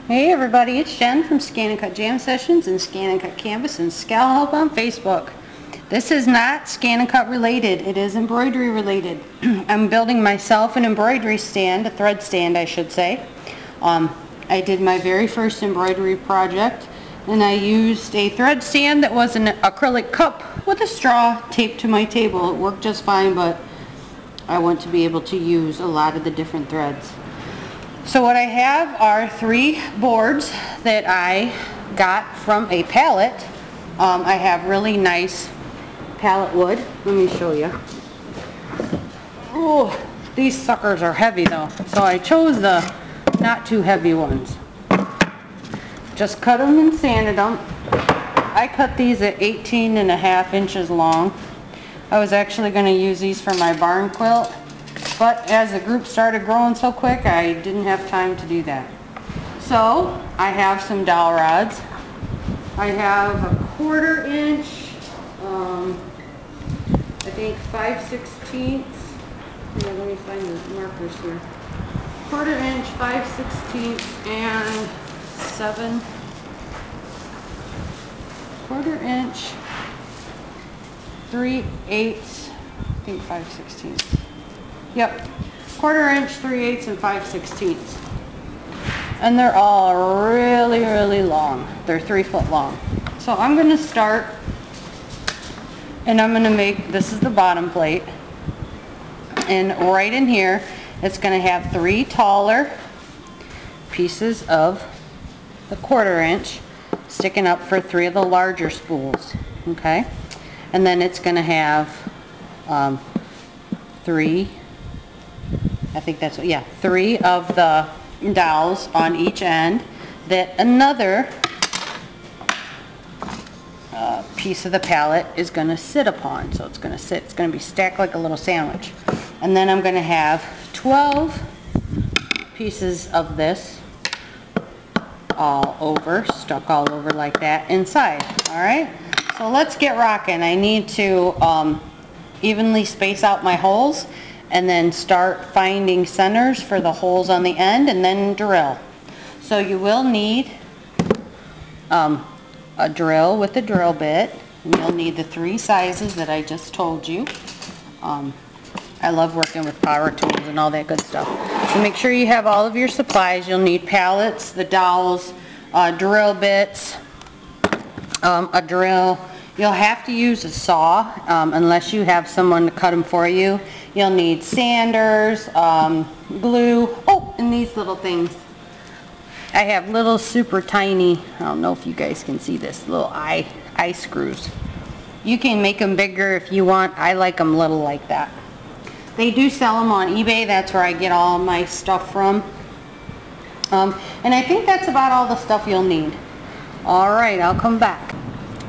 Hey everybody, it's Jen from Scan and Cut Jam Sessions and Scan and Cut Canvas and Scal Help on Facebook. This is not Scan and Cut related, it is embroidery related. I'm building myself an embroidery stand, a thread stand I should say. I did my very first embroidery project and I used a thread stand that was an acrylic cup with a straw taped to my table. It worked just fine, but I want to be able to use a lot of the different threads. So what I have are 3 boards that I got from a pallet. I have really nice pallet wood. Let me show you. Oh, these suckers are heavy though. So I chose the not too heavy ones. Just cut them and sanded them. I cut these at 18.5 inches long. I was actually going to use these for my barn quilt. But as the group started growing so quick, I didn't have time to do that. So, I have some dowel rods. I have a 1/4 inch, I think 5/16. Yeah, let me find the markers here. 1/4 inch, 5/16, and 7. 1/4 inch, 3/8, I think 5/16. Yep, 1/4 inch, 3/8, and 5/16. And they're all really long. They're 3 foot long. So I'm going to start, and I'm going to make, this is the bottom plate, and right in here it's going to have 3 taller pieces of the 1/4 inch sticking up for 3 of the larger spools. Okay, and then it's going to have 3, I think that's, yeah, 3 of the dowels on each end that another piece of the pallet is going to sit upon. So it's going to sit, it's going to be stacked like a little sandwich. And then I'm going to have 12 pieces of this all over, stuck all over like that inside. Alright, so let's get rocking. I need to evenly space out my holes and then start finding centers for the holes on the end and then drill. So you will need a drill with a drill bit, and you'll need the 3 sizes that I just told you. I love working with power tools and all that good stuff. So make sure you have all of your supplies. You'll need pallets, the dowels, drill bits, a drill. You'll have to use a saw unless you have someone to cut them for you. You'll need sanders, glue, oh, and these little things. I have little super tiny, I don't know if you guys can see this, little eye screws. You can make them bigger if you want. I like them little like that. They do sell them on eBay. That's where I get all my stuff from. And I think that's about all the stuff you'll need. Alright, I'll come back.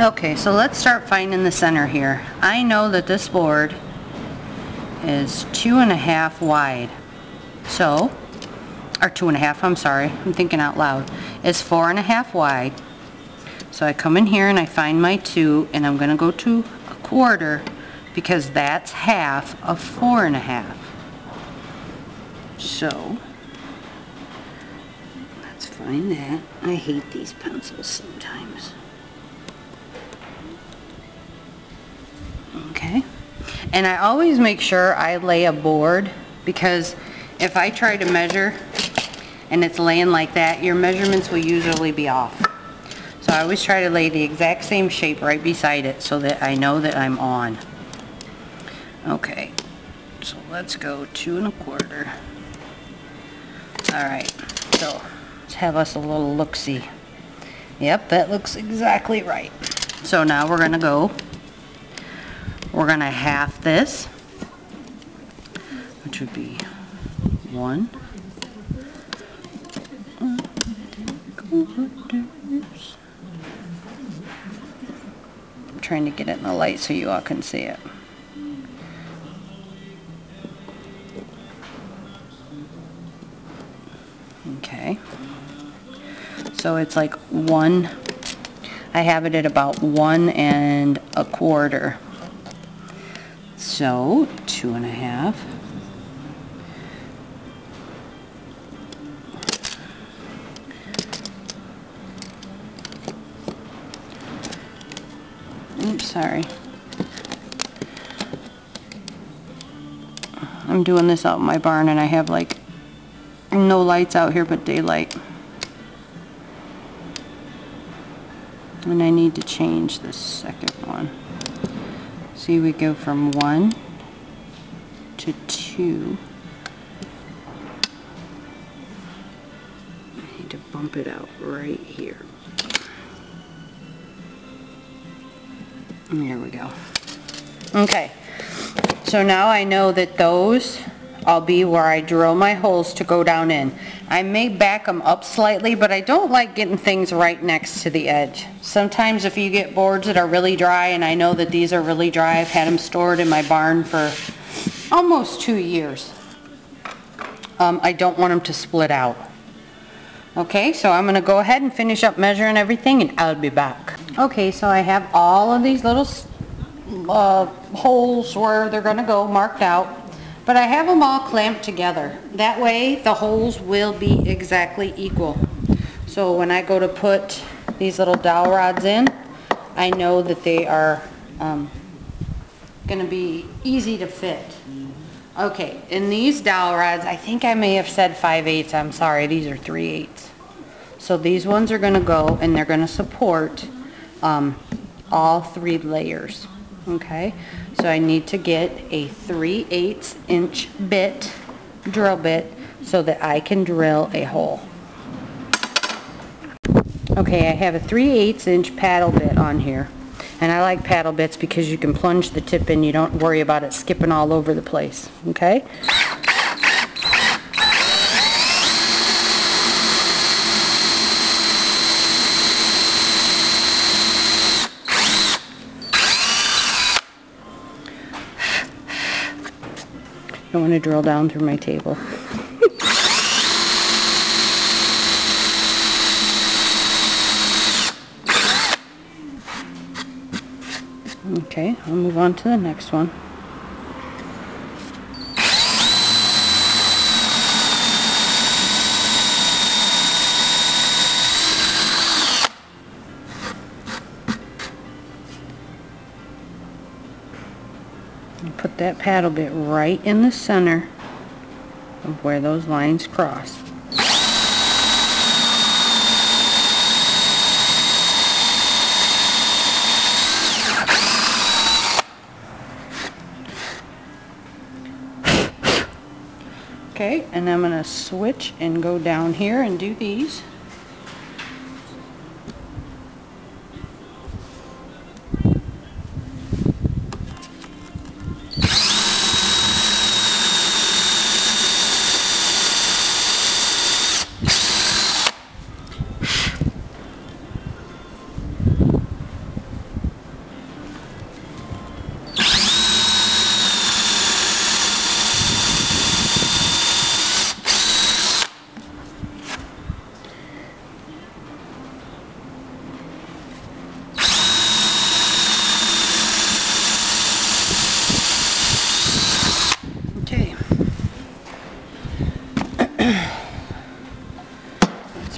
Okay, so let's start finding the center here. I know that this board is 2.5 wide. So, or 2.5, I'm sorry, I'm thinking out loud. It's 4.5 wide. So I come in here and I find my 2, and I'm going to go to 1/4 because that's half of 4.5. So, let's find that. I hate these pencils sometimes. Okay, and I always make sure I lay a board, because if I try to measure and it's laying like that, your measurements will usually be off. So I always try to lay the exact same shape right beside it so that I know that I'm on. Okay, so let's go 2.25. Alright, so let's have us a little look-see. Yep, that looks exactly right. So now we're going to half this, which would be 1. I'm trying to get it in the light so you all can see it. Okay. So it's like 1. I have it at about 1.25. So 2.5. Oops, sorry. I'm doing this out in my barn and I have like no lights out here but daylight. And I need to change this second one. See, we go from 1 to 2. I need to bump it out right here. And there we go. Okay, so now I know that those I'll be where I drill my holes to go down in. I may back them up slightly, but I don't like getting things right next to the edge. Sometimes if you get boards that are really dry, and I know that these are really dry, I've had them stored in my barn for almost 2 years. I don't want them to split out. Okay, so I'm going to go ahead and finish up measuring everything and I'll be back. Okay, so I have all of these little holes where they're going to go marked out. But I have them all clamped together. That way the holes will be exactly equal. So when I go to put these little dowel rods in, I know that they are going to be easy to fit. Okay, and these dowel rods, I think I may have said 5/8. I'm sorry, these are 3/8. So these ones are going to go and they're going to support all 3 layers. Okay, so I need to get a 3/8 inch bit, drill bit, so that I can drill a hole. Okay, I have a 3/8 inch paddle bit on here, and I like paddle bits because you can plunge the tip in, you don't worry about it skipping all over the place. Okay. I don't want to drill down through my table. Okay, I'll move on to the next one. Put that paddle bit right in the center of where those lines cross. Okay, and I'm going to switch and go down here and do these.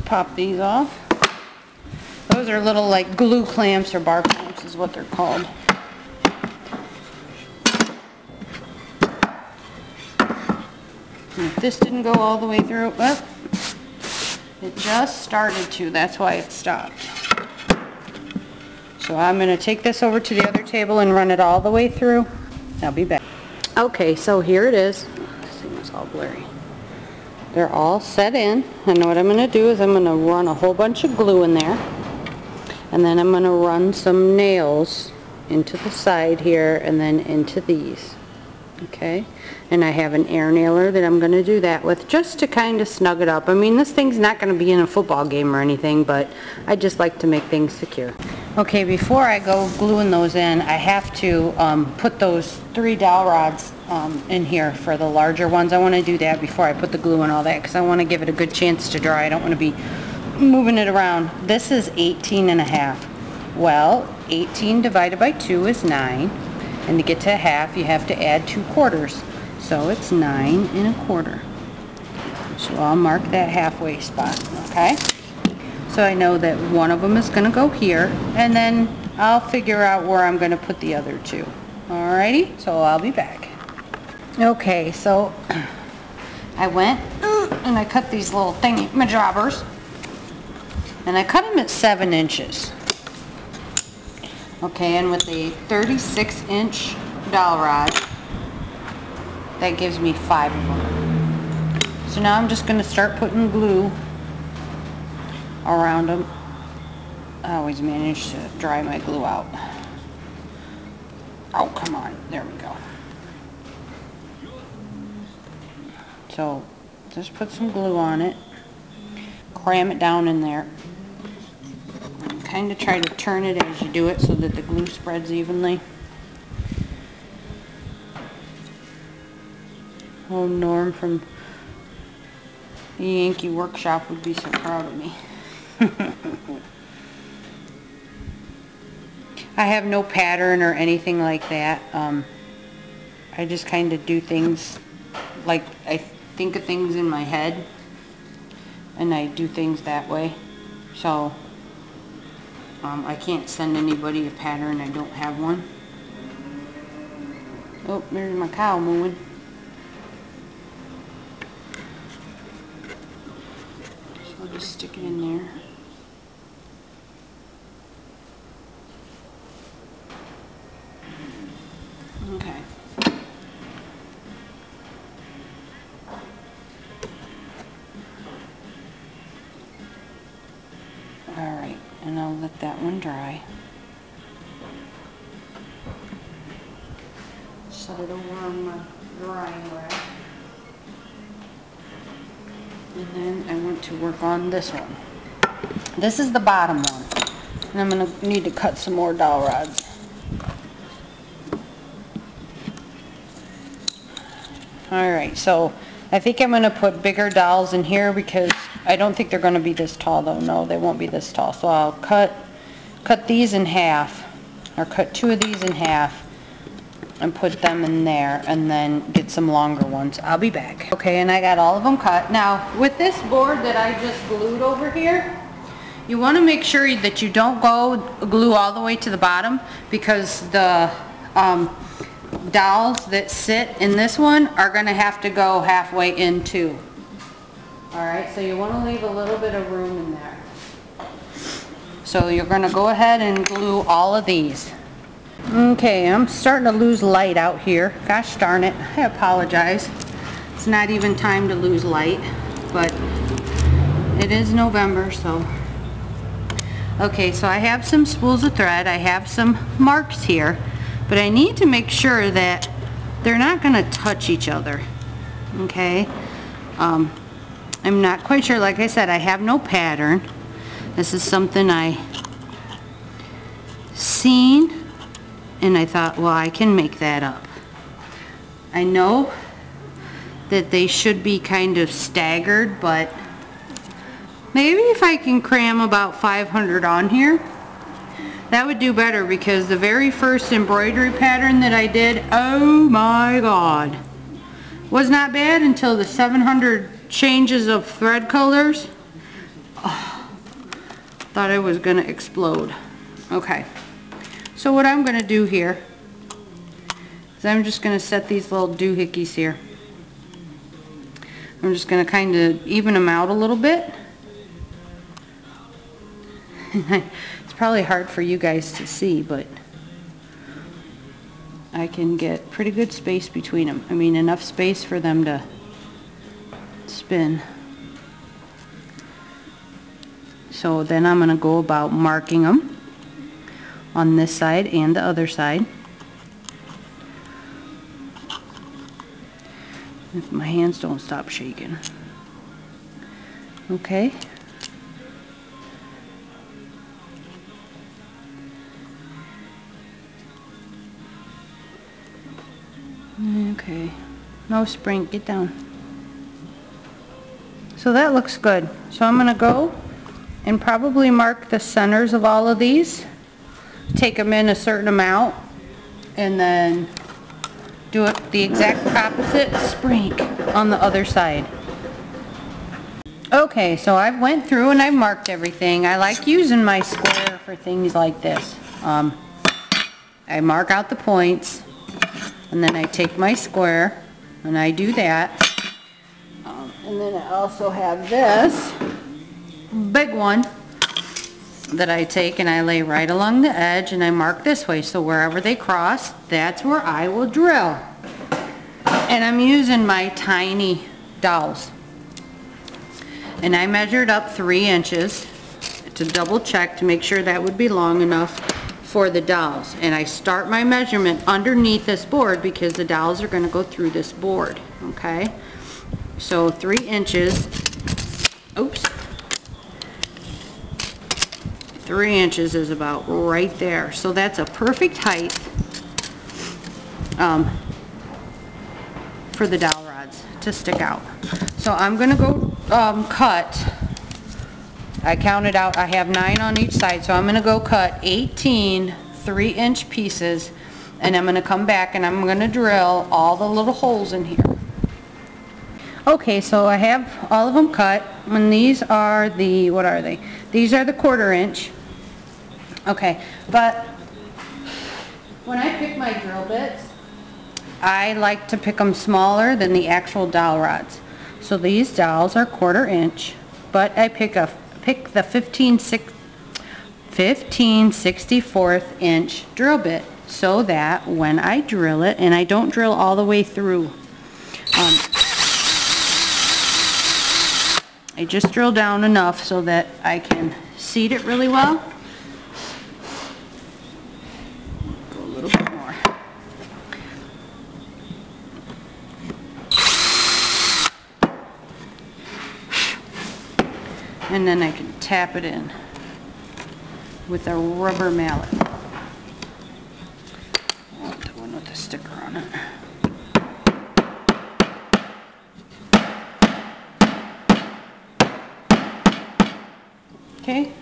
Pop these off. Those are little like glue clamps or bar clamps is what they're called. And if this didn't go all the way through, well, it just started to, that's why it stopped. So I'm going to take this over to the other table and run it all the way through. I'll be back. Okay, so here it is. This thing was all blurry. They're all set in, and what I'm going to do is I'm going to run a whole bunch of glue in there, and then I'm going to run some nails into the side here and then into these. Okay, and I have an air nailer that I'm going to do that with just to kind of snug it up. I mean, this thing's not going to be in a football game or anything, but I just like to make things secure. Okay, before I go gluing those in, I have to put those 3 dowel rods in here for the larger ones. I want to do that before I put the glue and all that because I want to give it a good chance to dry. I don't want to be moving it around. This is 18.5. Well, 18 divided by 2 is 9. And to get to a half, you have to add 2/4. So it's 9 1/4. So I'll mark that halfway spot, okay? So I know that one of them is going to go here, and then I'll figure out where I'm going to put the other two. Alrighty, so I'll be back. Okay, so I went and I cut these little thingy-majobbers, and I cut them at 7 inches. Okay, and with a 36-inch dowel rod, that gives me 5 of them. So now I'm just going to start putting glue around them. I always manage to dry my glue out. Oh, come on. There we go. So just put some glue on it. Cram it down in there. And kind of try to turn it as you do it so that the glue spreads evenly. Oh, Norm from the Yankee Workshop would be so proud of me. I have no pattern or anything like that. I just kind of do things like I think of things in my head and I do things that way. So I can't send anybody a pattern. I don't have one. Oh, there's my cow mooing. So I'll just stick it in there. Okay. Alright, and I'll let that one dry. Set it over on my drying rack. And then I want to work on this one. This is the bottom one. And I'm going to need to cut some more dowel rods. Alright, so I think I'm going to put bigger dowels in here because I don't think they're going to be this tall though. No, they won't be this tall. So I'll cut these in half, or cut 2 of these in half and put them in there and then get some longer ones. I'll be back. Okay, and I got all of them cut. Now, with this board that I just glued over here, you want to make sure that you don't go glue all the way to the bottom because the dowels that sit in this one are going to have to go halfway in too. Alright, so you want to leave a little bit of room in there. So you're going to go ahead and glue all of these. Okay, I'm starting to lose light out here. Gosh darn it, I apologize. It's not even time to lose light, but it is November, so. Okay, so I have some spools of thread. I have some marks here. But I need to make sure that they're not going to touch each other. Okay? I'm not quite sure. Like I said, I have no pattern. This is something I seen and I thought, well, I can make that up. I know that they should be kind of staggered, but maybe if I can cram about 500 on here, that would do better because the very first embroidery pattern that I did, oh my god, was not bad until the 700 changes of thread colors. Oh, thought I was going to explode. Okay, so what I'm going to do here is I'm just going to set these little doohickeys here. I'm just going to kind of even them out a little bit. It's probably hard for you guys to see, but I can get pretty good space between them. I mean, enough space for them to spin. So then I'm going to go about marking them on this side and the other side. If my hands don't stop shaking. Okay. Okay. No spring, get down. So that looks good. So I'm going to go and probably mark the centers of all of these. Take them in a certain amount and then do it the exact opposite spring on the other side. Okay, so I've went through and I've marked everything. I like using my square for things like this. I mark out the points, and then I take my square and I do that. And then I also have this big one that I take and I lay right along the edge, and I mark this way, so wherever they cross, that's where I will drill. And I'm using my tiny dowels. And I measured up 3 inches to double check to make sure that would be long enough for the dowels. And I start my measurement underneath this board because the dowels are going to go through this board, okay? So 3 inches, oops, 3 inches is about right there. So that's a perfect height for the dowel rods to stick out. So I'm going to go cut. I counted out, I have 9 on each side, so I'm going to go cut 18 3-inch pieces, and I'm going to come back and I'm going to drill all the little holes in here. Okay, so I have all of them cut, and these are the, what are they? These are the 1/4 inch. Okay, but when I pick my drill bits, I like to pick them smaller than the actual dowel rods. So these dowels are 1/4 inch, but I pick the 15/64 inch drill bit, so that when I drill it, and I don't drill all the way through, I just drill down enough so that I can seat it really well. Go a little bit more. And then I can tap it in with a rubber mallet. I want the one with the sticker on it. Okay,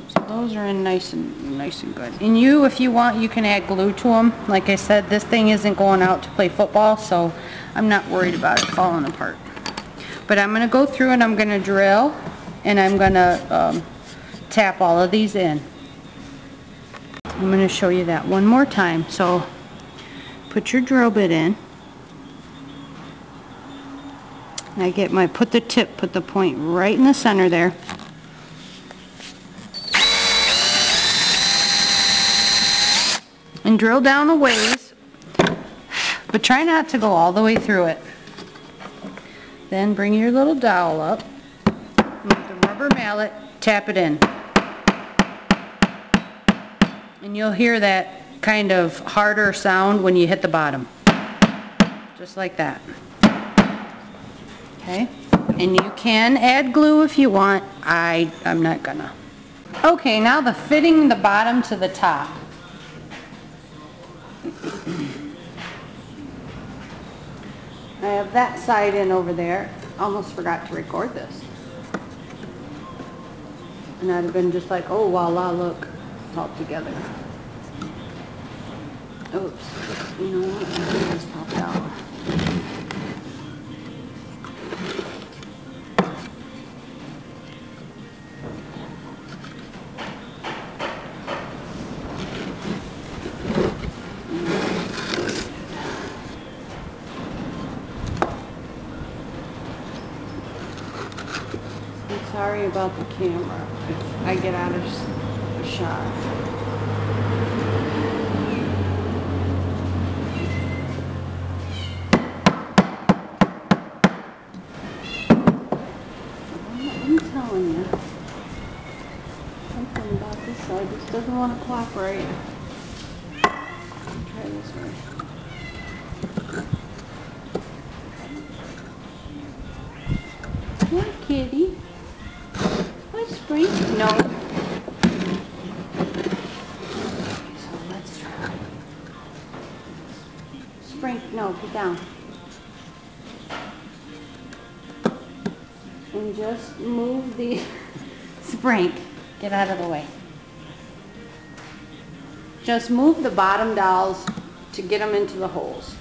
so those are in nice and good. And you, if you want, you can add glue to them. Like I said, this thing isn't going out to play football, so I'm not worried about it falling apart. But I'm going to go through and I'm going to drill, and I'm going to tap all of these in. I'm going to show you that one more time. So put your drill bit in. I get my, put the point right in the center there. And drill down a ways, but try not to go all the way through it. Then bring your little dowel up, with the rubber mallet, tap it in. And you'll hear that kind of harder sound when you hit the bottom. Just like that. Okay? And you can add glue if you want. I'm not gonna. Okay, now the fitting the bottom to the top. I have that side in over there. Almost forgot to record this. And I'd have been just like, oh voila, look, it's all together. Oops, you know what, I just popped out. Sorry about the camera if I get out of shot. I'm telling you, something about this side just doesn't want to cooperate. Try this way. Come on, kitty. No. Okay, so let's try. Spring, no, get down. And just move the spring. Get out of the way. Just move the bottom dowels to get them into the holes.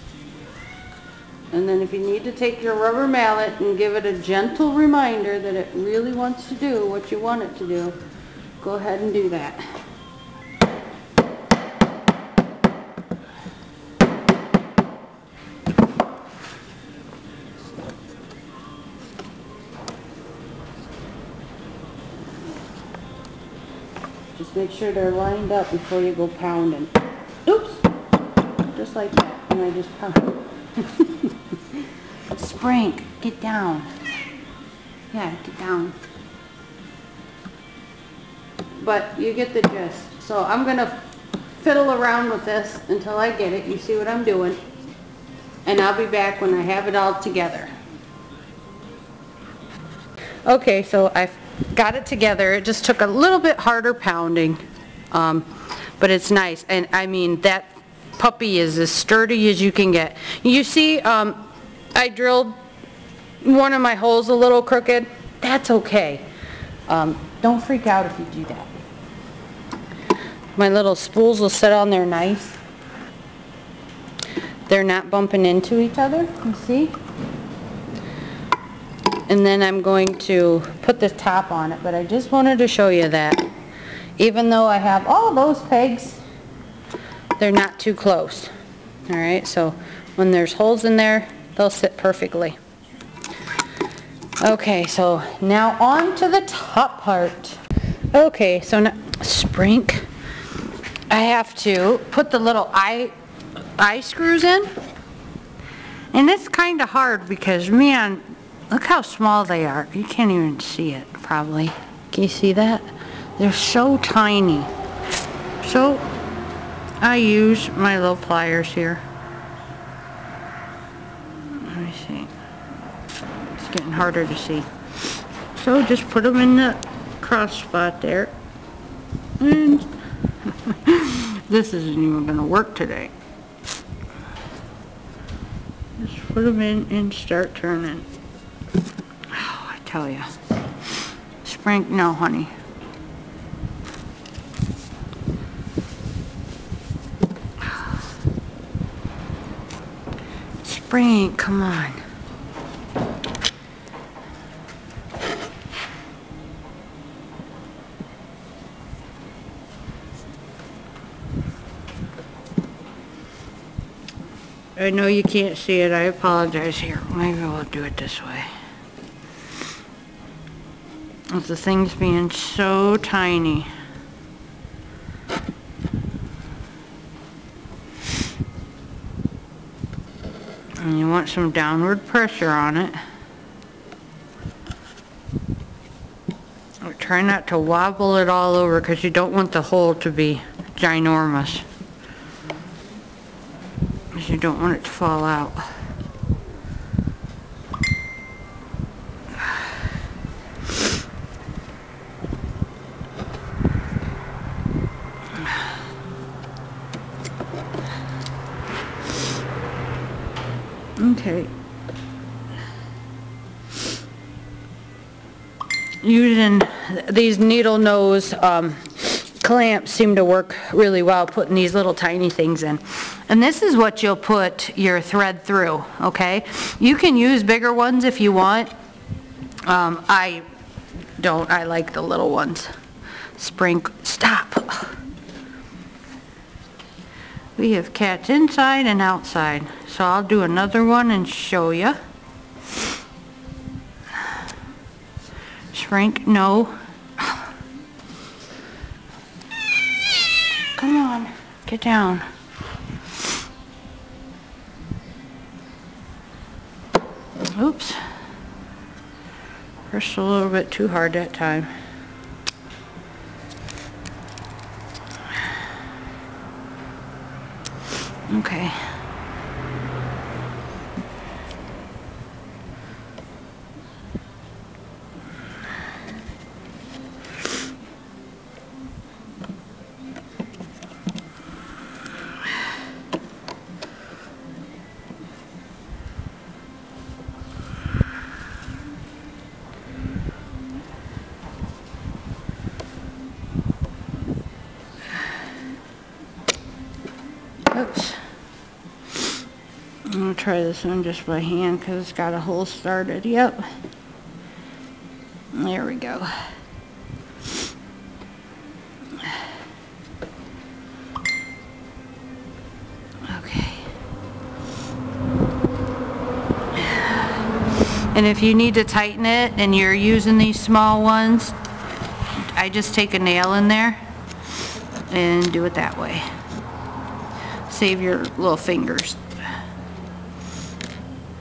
And then if you need to take your rubber mallet and give it a gentle reminder that it really wants to do what you want it to do, go ahead and do that. Just make sure they're lined up before you go pounding. Oops! Just like that. And I just pound. Spring, get down. Yeah, get down. But you get the gist. So I'm going to fiddle around with this until I get it. You see what I'm doing. And I'll be back when I have it all together. Okay, so I've got it together. It just took a little bit harder pounding. But it's nice. And I mean, that puppy is as sturdy as you can get. You see, I drilled one of my holes a little crooked. That's okay. Don't freak out if you do that. My little spools will sit on there nice. They're not bumping into each other, you see? And then I'm going to put the top on it, but I just wanted to show you that. Even though I have all those pegs, they're not too close. Alright, so when there's holes in there, they'll sit perfectly. Okay, so now on to the top part. Okay, so now, Spring, I have to put the little eye screws in. And it's kind of hard because, man, look how small they are. You can't even see it, probably. Can you see that? They're so tiny. So, I use my little pliers here. Let me see. It's getting harder to see. So, just put them in the cross spot there. And this isn't even going to work today. Just put them in and start turning. Oh, I tell you. Spring, no, honey. Spring, come on. I know you can't see it. I apologize here. Maybe we'll do it this way. With the things being so tiny. And you want some downward pressure on it. Try not to wobble it all over because you don't want the hole to be ginormous. Because you don't want it to fall out. Okay. Using these needle nose clamps seem to work really well, putting these little tiny things in. And this is what you'll put your thread through, okay? You can use bigger ones if you want. I don't. I like the little ones. Spring, stop. We have cats inside and outside. So I'll do another one and show you. Shrink, no. Come on, get down. Oops. Pressed a little bit too hard that time. Okay. Oops. I'm going to try this one just by hand because it's got a hole started. Yep. There we go. Okay. And if you need to tighten it and you're using these small ones, I just take a nail in there and do it that way. Save your little fingers.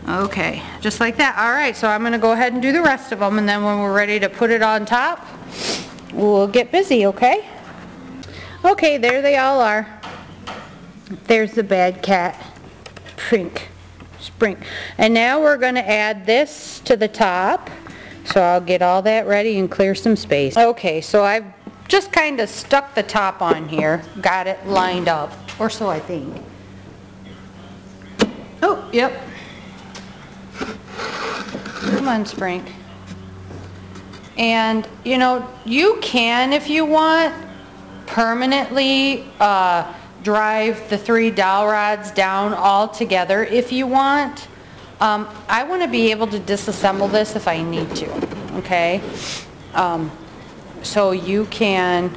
Okay, just like that. All right, so I'm gonna go ahead and do the rest of them, and then when we're ready to put it on top, we'll get busy, okay? Okay, there they all are. There's the bad cat. Spring. And now we're gonna add this to the top. So I'll get all that ready and clear some space. Okay, so I've just kind of stuck the top on here. Got it lined up, or so I think. Oh, yep. Come on, Spring. And, you know, you can, if you want, permanently drive the 3 dowel rods down all together if you want. I want to be able to disassemble this if I need to, okay? So you can,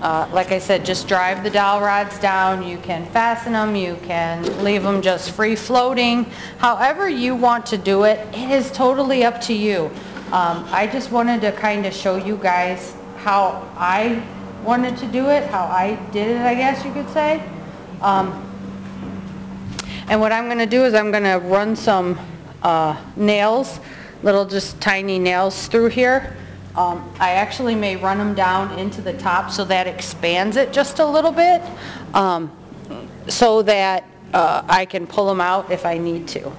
like I said, just drive the dowel rods down. You can fasten them, you can leave them just free floating. However you want to do it, it is totally up to you. I just wanted to kind of show you guys how I wanted to do it, how I did it, I guess you could say. And what I'm going to do is I'm going to run some nails, little just tiny nails through here. I actually may run them down into the top so that expands it just a little bit, so that I can pull them out if I need to.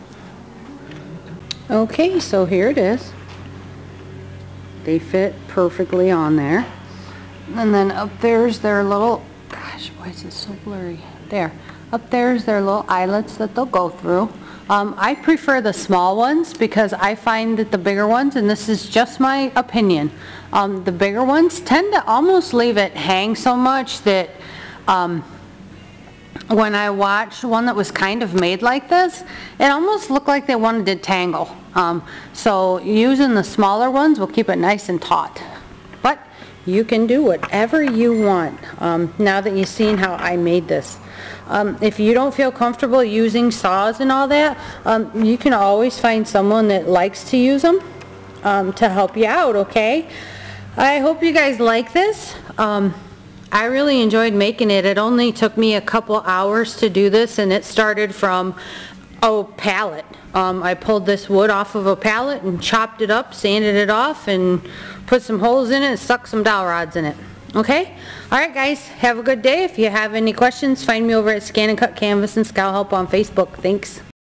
Okay, so here it is. They fit perfectly on there. And then up there's their little, gosh, why is it so blurry? There. Up there's their little eyelets that they'll go through. I prefer the small ones because I find that the bigger ones, and this is just my opinion, the bigger ones tend to almost leave it hang so much that when I watched one that was kind of made like this, it almost looked like they wanted to tangle. So using the smaller ones will keep it nice and taut. But you can do whatever you want now that you've seen how I made this. If you don't feel comfortable using saws and all that, you can always find someone that likes to use them to help you out, okay? I hope you guys like this. I really enjoyed making it. It only took me a couple hours to do this, and it started from a pallet. I pulled this wood off of a pallet and chopped it up, sanded it off, and put some holes in it and stuck some dowel rods in it. Okay? Alright guys, have a good day. If you have any questions, find me over at Scan and Cut Canvas and Scout Help on Facebook. Thanks.